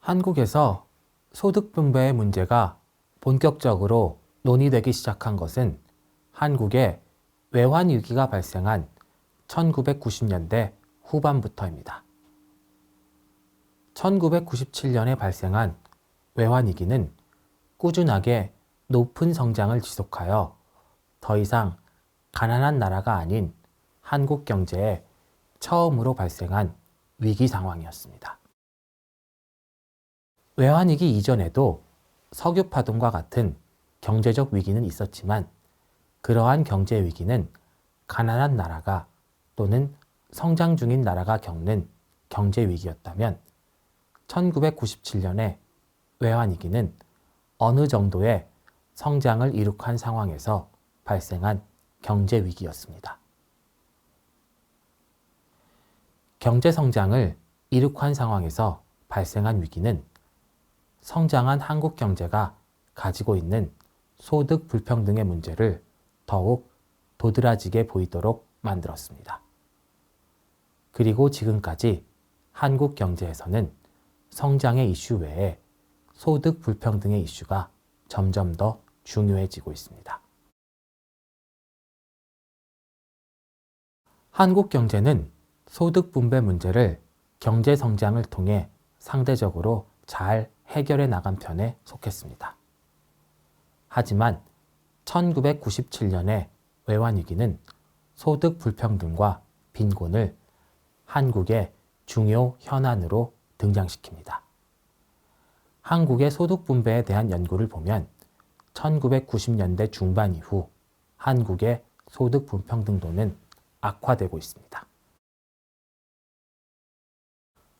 한국에서 소득 분배의 문제가 본격적으로 논의되기 시작한 것은 한국에 외환 위기가 발생한 1990년대 후반부터입니다. 1997년에 발생한 외환 위기는 꾸준하게 높은 성장을 지속하여 더 이상 가난한 나라가 아닌 한국 경제에 처음으로 발생한 위기 상황이었습니다. 외환위기 이전에도 석유 파동과 같은 경제적 위기는 있었지만 그러한 경제 위기는 가난한 나라가 또는 성장 중인 나라가 겪는 경제 위기였다면 1997년의 외환위기는 어느 정도의 성장을 이룩한 상황에서 발생한 경제 위기였습니다. 경제 성장을 이룩한 상황에서 발생한 위기는 성장한 한국 경제가 가지고 있는 소득 불평등의 문제를 더욱 도드라지게 보이도록 만들었습니다. 그리고 지금까지 한국 경제에서는 성장의 이슈 외에 소득 불평등의 이슈가 점점 더 중요해지고 있습니다. 한국 경제는 소득 분배 문제를 경제 성장을 통해 상대적으로 잘 해결해 나간 편에 속했습니다. 하지만 1997년의 외환위기는 소득 불평등과 빈곤을 한국의 중요 현안으로 등장시킵니다. 한국의 소득 분배에 대한 연구를 보면 1990년대 중반 이후 한국의 소득 불평등도는 악화되고 있습니다.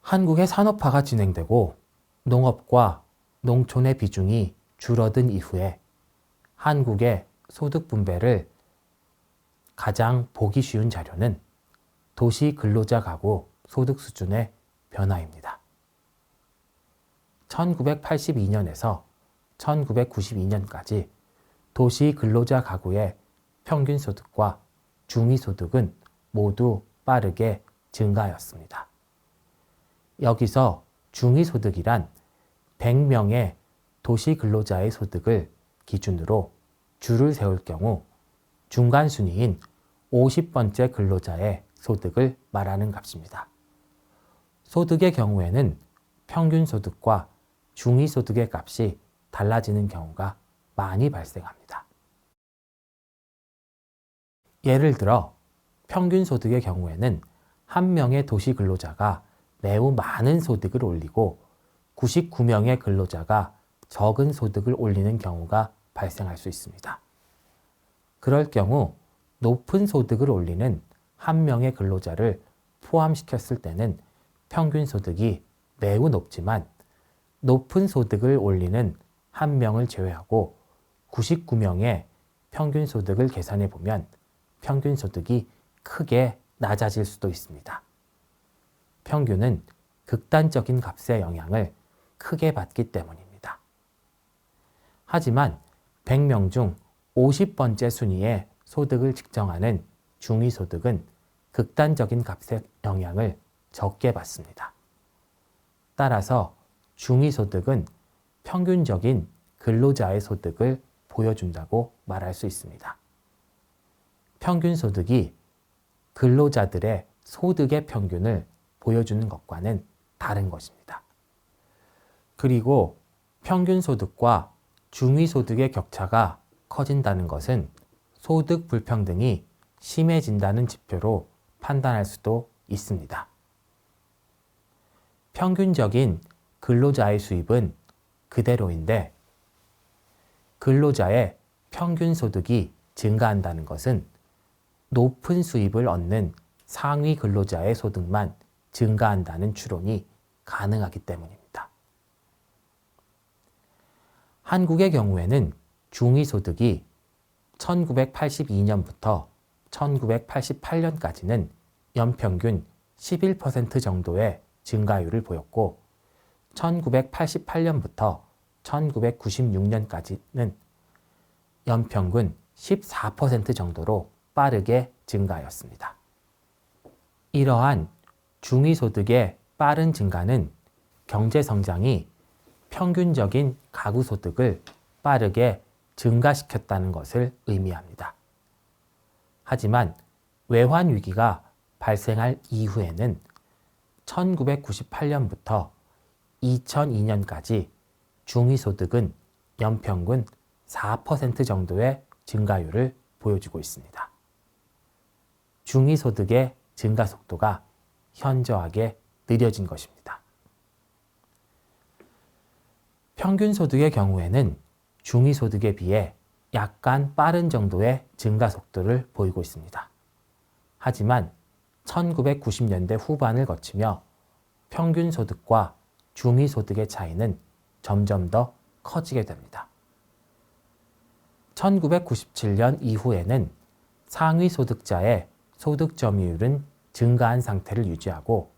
한국의 산업화가 진행되고 농업과 농촌의 비중이 줄어든 이후에 한국의 소득 분배를 가장 보기 쉬운 자료는 도시 근로자 가구 소득 수준의 변화입니다. 1982년에서 1992년까지 도시 근로자 가구의 평균 소득과 중위 소득은 모두 빠르게 증가하였습니다. 여기서 중위 소득이란 100명의 도시 근로자의 소득을 기준으로 줄을 세울 경우 중간 순위인 50번째 근로자의 소득을 말하는 값입니다. 소득의 경우에는 평균 소득과 중위 소득의 값이 달라지는 경우가 많이 발생합니다. 예를 들어 평균 소득의 경우에는 한 명의 도시 근로자가 매우 많은 소득을 올리고 99명의 근로자가 적은 소득을 올리는 경우가 발생할 수 있습니다. 그럴 경우 높은 소득을 올리는 한 명의 근로자를 포함시켰을 때는 평균 소득이 매우 높지만 높은 소득을 올리는 한 명을 제외하고 99명의 평균 소득을 계산해 보면 평균 소득이 크게 낮아질 수도 있습니다. 평균은 극단적인 값의 영향을 크게 받기 때문입니다. 하지만 100명 중 50번째 순위의 소득을 측정하는 중위 소득은 극단적인 값의 영향을 적게 받습니다. 따라서 중위 소득은 평균적인 근로자의 소득을 보여준다고 말할 수 있습니다. 평균 소득이 근로자들의 소득의 평균을 보여주는 것과는 다른 것입니다. 그리고 평균 소득과 중위 소득의 격차가 커진다는 것은 소득 불평등이 심해진다는 지표로 판단할 수도 있습니다. 평균적인 근로자의 수입은 그대로인데 근로자의 평균 소득이 증가한다는 것은 높은 수입을 얻는 상위 근로자의 소득만 증가한다는 추론이 가능하기 때문입니다. 한국의 경우에는 중위 소득이 1982년부터 1988년까지는 연평균 11% 정도의 증가율을 보였고 1988년부터 1996년까지는 연평균 14% 정도로 빠르게 증가하였습니다. 이러한 중위소득의 빠른 증가는 경제 성장이 평균적인 가구 소득을 빠르게 증가시켰다는 것을 의미합니다. 하지만 외환 위기가 발생할 이후에는 1998년부터 2002년까지 중위소득은 연평균 4% 정도의 증가율을 보여주고 있습니다. 중위소득의 증가 속도가 현저하게 느려진 것입니다. 평균소득의 경우에는 중위소득에 비해 약간 빠른 정도의 증가 속도를 보이고 있습니다. 하지만 1990년대 후반을 거치며 평균소득과 중위소득의 차이는 점점 더 커지게 됩니다. 1997년 이후에는 상위소득자의 소득 점유율은 증가한 상태를 유지하고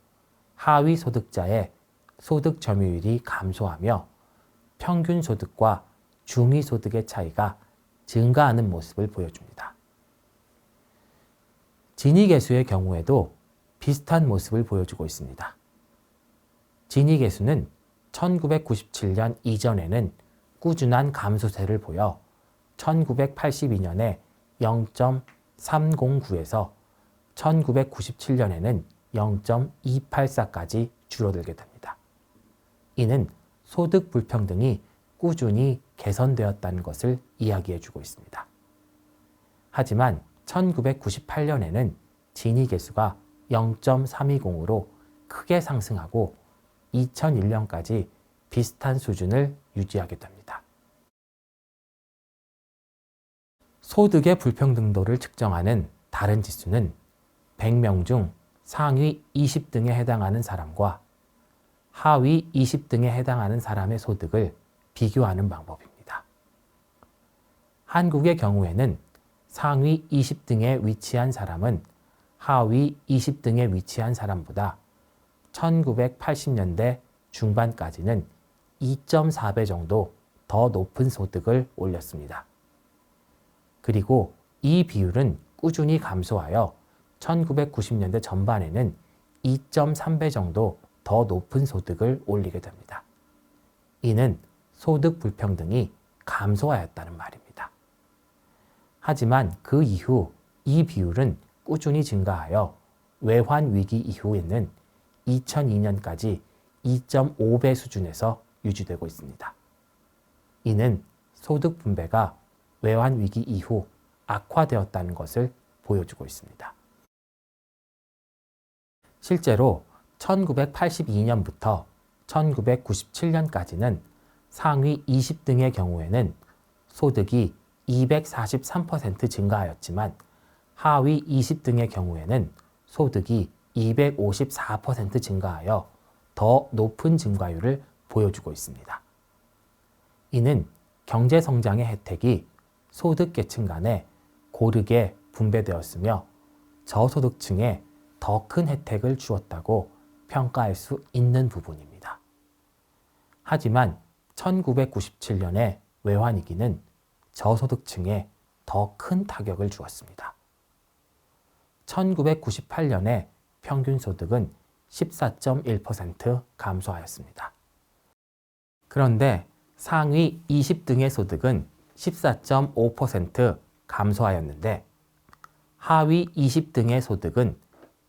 하위소득자의 소득 점유율이 감소하며 평균소득과 중위소득의 차이가 증가하는 모습을 보여줍니다. 지니계수의 경우에도 비슷한 모습을 보여주고 있습니다. 지니계수는 1997년 이전에는 꾸준한 감소세를 보여 1982년에 0.309에서 1997년에는 0.284까지 줄어들게 됩니다. 이는 소득 불평등이 꾸준히 개선되었다는 것을 이야기해주고 있습니다. 하지만 1998년에는 지니계수가 0.320으로 크게 상승하고 2001년까지 비슷한 수준을 유지하게 됩니다. 소득의 불평등도를 측정하는 다른 지수는 100명 중 상위 20등에 해당하는 사람과 하위 20등에 해당하는 사람의 소득을 비교하는 방법입니다. 한국의 경우에는 상위 20등에 위치한 사람은 하위 20등에 위치한 사람보다 1980년대 중반까지는 2.4배 정도 더 높은 소득을 올렸습니다. 그리고 이 비율은 꾸준히 감소하여 1990년대 전반에는 2.3배 정도 더 높은 소득을 올리게 됩니다. 이는 소득 불평등이 감소하였다는 말입니다. 하지만 그 이후 이 비율은 꾸준히 증가하여 외환 위기 이후에는 2002년까지 2.5배 수준에서 유지되고 있습니다. 이는 소득 분배가 외환 위기 이후 악화되었다는 것을 보여주고 있습니다. 실제로 1982년부터 1997년까지는 상위 20등의 경우에는 소득이 243% 증가하였지만 하위 20등의 경우에는 소득이 254% 증가하여 더 높은 증가율을 보여주고 있습니다. 이는 경제 성장의 혜택이 소득 계층 간에 고르게 분배되었으며 저소득층에 더 큰 혜택을 주었다고 평가할 수 있는 부분입니다. 하지만 1997년의 외환위기는 저소득층에 더 큰 타격을 주었습니다. 1998년에 평균 소득은 14.1% 감소하였습니다. 그런데 상위 20등의 소득은 14.5% 감소하였는데 하위 20등의 소득은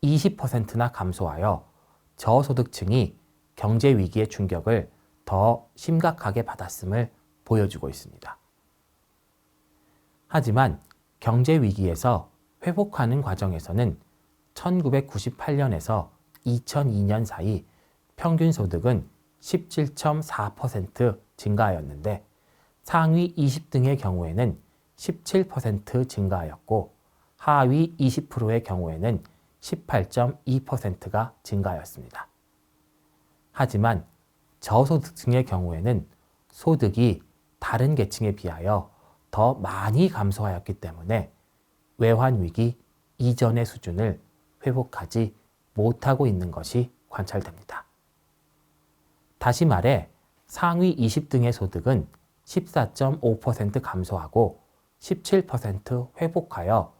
20%나 감소하여 저소득층이 경제 위기의 충격을 더 심각하게 받았음을 보여주고 있습니다. 하지만 경제 위기에서 회복하는 과정에서는 1998년에서 2002년 사이 평균 소득은 17.4% 증가하였는데 상위 20등의 경우에는 17% 증가하였고 하위 20%의 경우에는 18.2%가 증가하였습니다. 하지만 저소득층의 경우에는 소득이 다른 계층에 비하여 더 많이 감소하였기 때문에 외환 위기 이전의 수준을 회복하지 못하고 있는 것이 관찰됩니다. 다시 말해 상위 20등의 소득은 14.5% 감소하고 17% 회복하여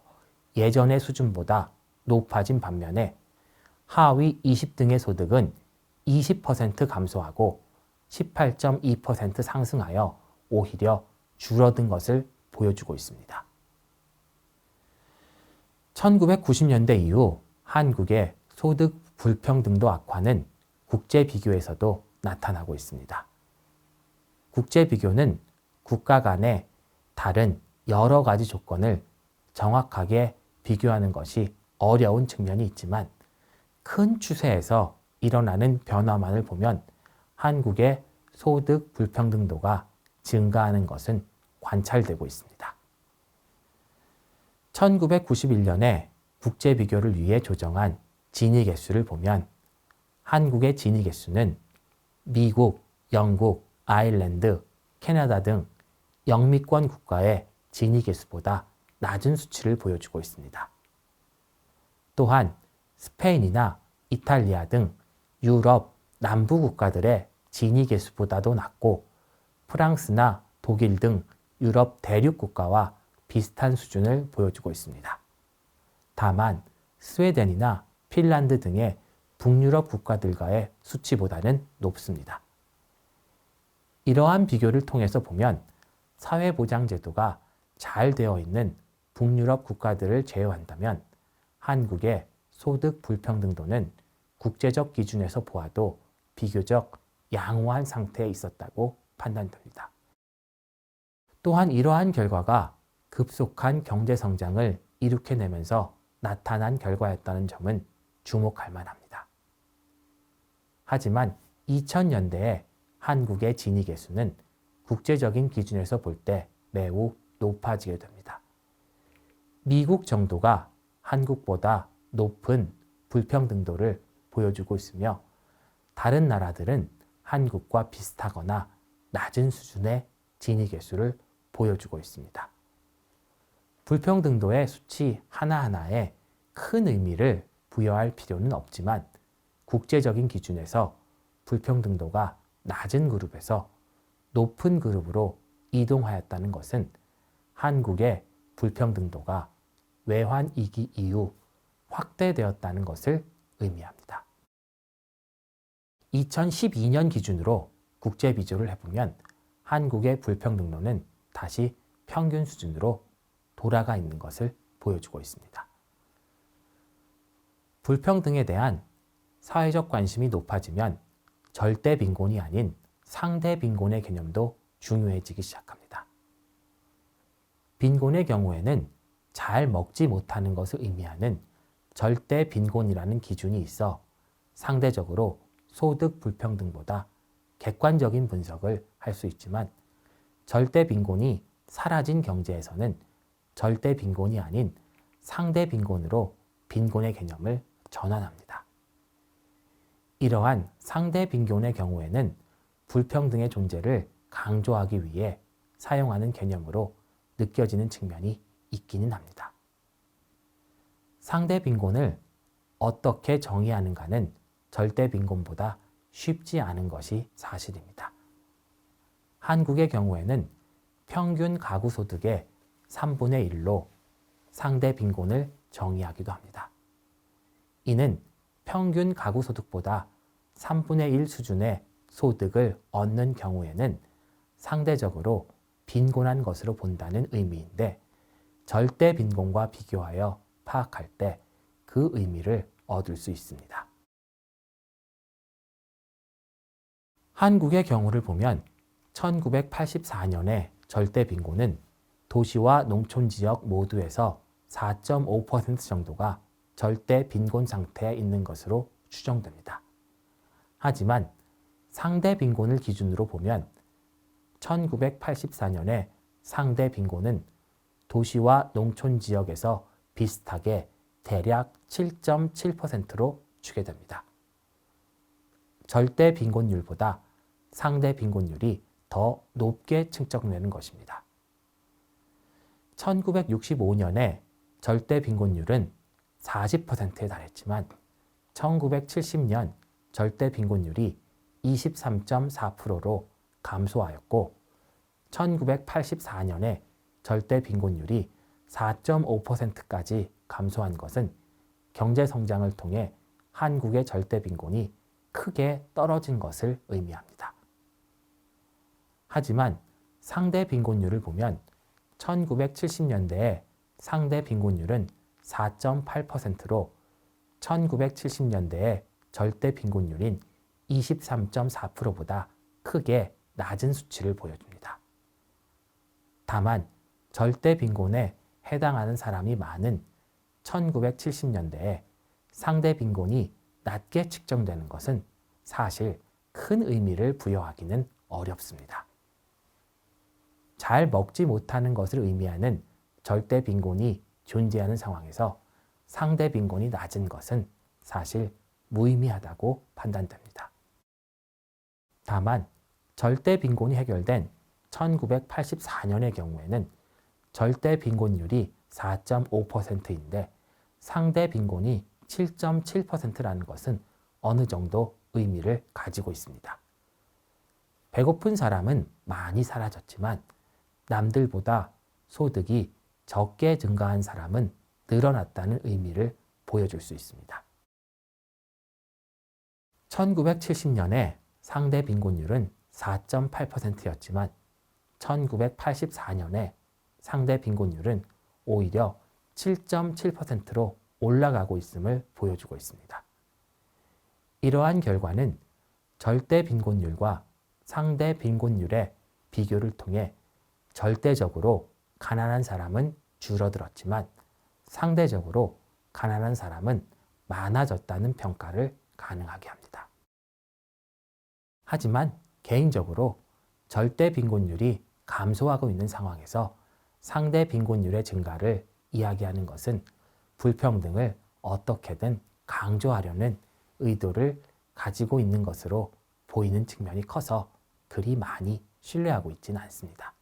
예전의 수준보다 높아진 반면에 하위 20등의 소득은 20% 감소하고 18.2% 상승하여 오히려 줄어든 것을 보여주고 있습니다. 1990년대 이후 한국의 소득 불평등도 악화는 국제 비교에서도 나타나고 있습니다. 국제 비교는 국가 간의 다른 여러 가지 조건을 정확하게 비교하는 것이 어려운 측면이 있지만 큰 추세에서 일어나는 변화만을 보면 한국의 소득 불평등도가 증가하는 것은 관찰되고 있습니다. 1991년에 국제 비교를 위해 조정한 지니 개수를 보면 한국의 지니 개수는 미국, 영국, 아일랜드, 캐나다 등 영미권 국가의 지니 개수보다 낮은 수치를 보여주고 있습니다. 또한 스페인이나 이탈리아 등 유럽 남부 국가들의 지니 개수보다도 낮고 프랑스나 독일 등 유럽 대륙 국가와 비슷한 수준을 보여주고 있습니다. 다만 스웨덴이나 핀란드 등의 북유럽 국가들과의 수치보다는 높습니다. 이러한 비교를 통해서 보면 사회보장제도가 잘 되어 있는 북유럽 국가들을 제외한다면 한국의 소득 불평등도는 국제적 기준에서 보아도 비교적 양호한 상태에 있었다고 판단됩니다. 또한 이러한 결과가 급속한 경제 성장을 이룩해내면서 나타난 결과였다는 점은 주목할 만합니다. 하지만 2000년대에 한국의 지니 개수는 국제적인 기준에서 볼 때 매우 높아지게 됩니다. 미국 정도가 한국보다 높은 불평등도를 보여주고 있으며 다른 나라들은 한국과 비슷하거나 낮은 수준의 지니 개수를 보여주고 있습니다. 불평등도의 수치 하나하나에 큰 의미를 부여할 필요는 없지만 국제적인 기준에서 불평등도가 낮은 그룹에서 높은 그룹으로 이동하였다는 것은 한국의 불평등도가 외환위기 이후 확대되었다는 것을 의미합니다. 2012년 기준으로 국제 비교를 해보면 한국의 불평등도는 다시 평균 수준으로 돌아가 있는 것을 보여주고 있습니다. 불평등에 대한 사회적 관심이 높아지면 절대 빈곤이 아닌 상대 빈곤의 개념도 중요해지기 시작합니다. 빈곤의 경우에는 잘 먹지 못하는 것을 의미하는 절대 빈곤이라는 기준이 있어 상대적으로 소득 불평등보다 객관적인 분석을 할 수 있지만 절대 빈곤이 사라진 경제에서는 절대 빈곤이 아닌 상대 빈곤으로 빈곤의 개념을 전환합니다. 이러한 상대 빈곤의 경우에는 불평등의 존재를 강조하기 위해 사용하는 개념으로 느껴지는 측면이 있기는 합니다. 상대 빈곤을 어떻게 정의하는가는 절대 빈곤보다 쉽지 않은 것이 사실입니다. 한국의 경우에는 평균 가구 소득의 3분의 1로 상대 빈곤을 정의하기도 합니다. 이는 평균 가구 소득보다 3분의 1 수준의 소득을 얻는 경우에는 상대적으로 빈곤한 것으로 본다는 의미인데 절대 빈곤과 비교하여 파악할 때 그 의미를 얻을 수 있습니다. 한국의 경우를 보면 1984년에 절대 빈곤은 도시와 농촌 지역 모두에서 4.5% 정도가 절대 빈곤 상태에 있는 것으로 추정됩니다. 하지만 상대 빈곤을 기준으로 보면 1984년에 상대 빈곤은 도시와 농촌 지역에서 비슷하게 대략 7.7%로 추계됩니다. 절대 빈곤율보다 상대 빈곤율이 더 높게 측정되는 것입니다. 1965년에 절대 빈곤율은 40%에 달했지만 1970년 절대 빈곤율이 23.4%로 감소하였고 1984년에 절대 빈곤율이 4.5%까지 감소한 것은 경제 성장을 통해 한국의 절대 빈곤이 크게 떨어진 것을 의미합니다. 하지만 상대 빈곤율을 보면 1970년대에 상대 빈곤율은 4.8%로 1970년대에 절대 빈곤율인 23.4%보다 크게 낮은 수치를 보여줍니다. 다만 절대 빈곤에 해당하는 사람이 많은 1970년대에 상대 빈곤이 낮게 측정되는 것은 사실 큰 의미를 부여하기는 어렵습니다. 잘 먹지 못하는 것을 의미하는 절대 빈곤이 존재하는 상황에서 상대 빈곤이 낮은 것은 사실 무의미하다고 판단됩니다. 다만 절대 빈곤이 해결된 1984년의 경우에는 절대 빈곤율이 4.5%인데 상대 빈곤이 7.7%라는 것은 어느 정도 의미를 가지고 있습니다. 배고픈 사람은 많이 사라졌지만 남들보다 소득이 적게 증가한 사람은 늘어났다는 의미를 보여줄 수 있습니다. 1970년에 상대 빈곤율은 4.8%였지만 1984년에 상대 빈곤율은 오히려 7.7%로 올라가고 있음을 보여주고 있습니다. 이러한 결과는 절대 빈곤율과 상대 빈곤율의 비교를 통해 절대적으로 가난한 사람은 줄어들었지만 상대적으로 가난한 사람은 많아졌다는 평가를 가능하게 합니다. 하지만 개인적으로 절대 빈곤율이 감소하고 있는 상황에서 상대 빈곤율의 증가를 이야기하는 것은 불평등을 어떻게든 강조하려는 의도를 가지고 있는 것으로 보이는 측면이 커서 그리 많이 신뢰하고 있지는 않습니다.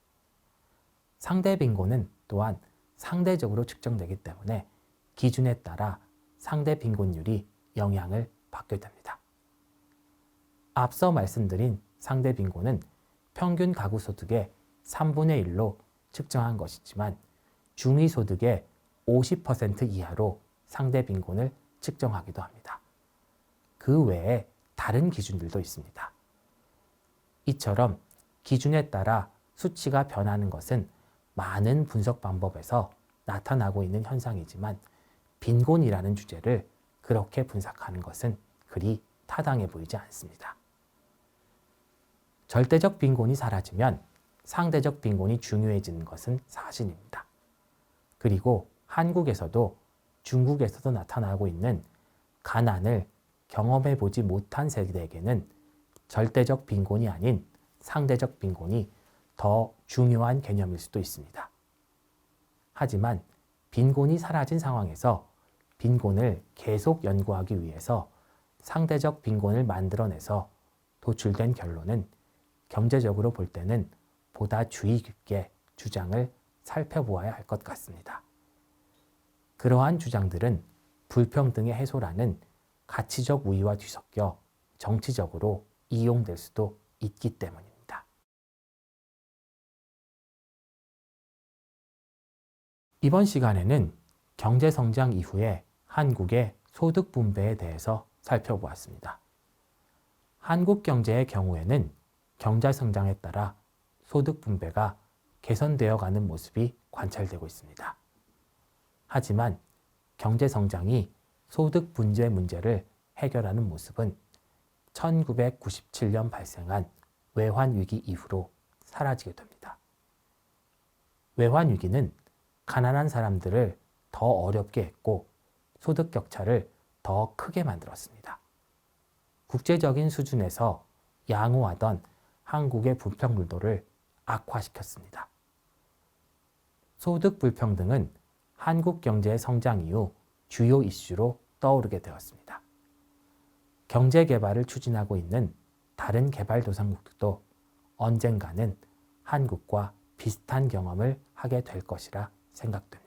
상대 빈곤은 또한 상대적으로 측정되기 때문에 기준에 따라 상대 빈곤율이 영향을 받게 됩니다. 앞서 말씀드린 상대 빈곤은 평균 가구 소득의 3분의 1로 측정한 것이지만 중위소득의 50% 이하로 상대 빈곤을 측정하기도 합니다. 그 외에 다른 기준들도 있습니다. 이처럼 기준에 따라 수치가 변하는 것은 많은 분석 방법에서 나타나고 있는 현상이지만 빈곤이라는 주제를 그렇게 분석하는 것은 그리 타당해 보이지 않습니다. 절대적 빈곤이 사라지면 상대적 빈곤이 중요해지는 것은 사실입니다. 그리고 한국에서도 중국에서도 나타나고 있는 가난을 경험해 보지 못한 세대에게는 절대적 빈곤이 아닌 상대적 빈곤이 더 중요한 개념일 수도 있습니다. 하지만 빈곤이 사라진 상황에서 빈곤을 계속 연구하기 위해서 상대적 빈곤을 만들어내서 도출된 결론은 경제적으로 볼 때는 보다 주의 깊게 주장을 살펴보아야 할 것 같습니다. 그러한 주장들은 불평등의 해소라는 가치적 우위와 뒤섞여 정치적으로 이용될 수도 있기 때문입니다. 이번 시간에는 경제성장 이후에 한국의 소득 분배에 대해서 살펴보았습니다. 한국 경제의 경우에는 경제성장에 따라 소득 분배가 개선되어 가는 모습이 관찰되고 있습니다. 하지만 경제성장이 소득 분배 문제를 해결하는 모습은 1997년 발생한 외환위기 이후로 사라지게 됩니다. 외환위기는 가난한 사람들을 더 어렵게 했고 소득 격차를 더 크게 만들었습니다. 국제적인 수준에서 양호하던 한국의 불평등도를 악화시켰습니다. 소득 불평등은 한국 경제의 성장 이후 주요 이슈로 떠오르게 되었습니다. 경제 개발을 추진하고 있는 다른 개발도상국들도 언젠가는 한국과 비슷한 경험을 하게 될 것이라 생각됩니다.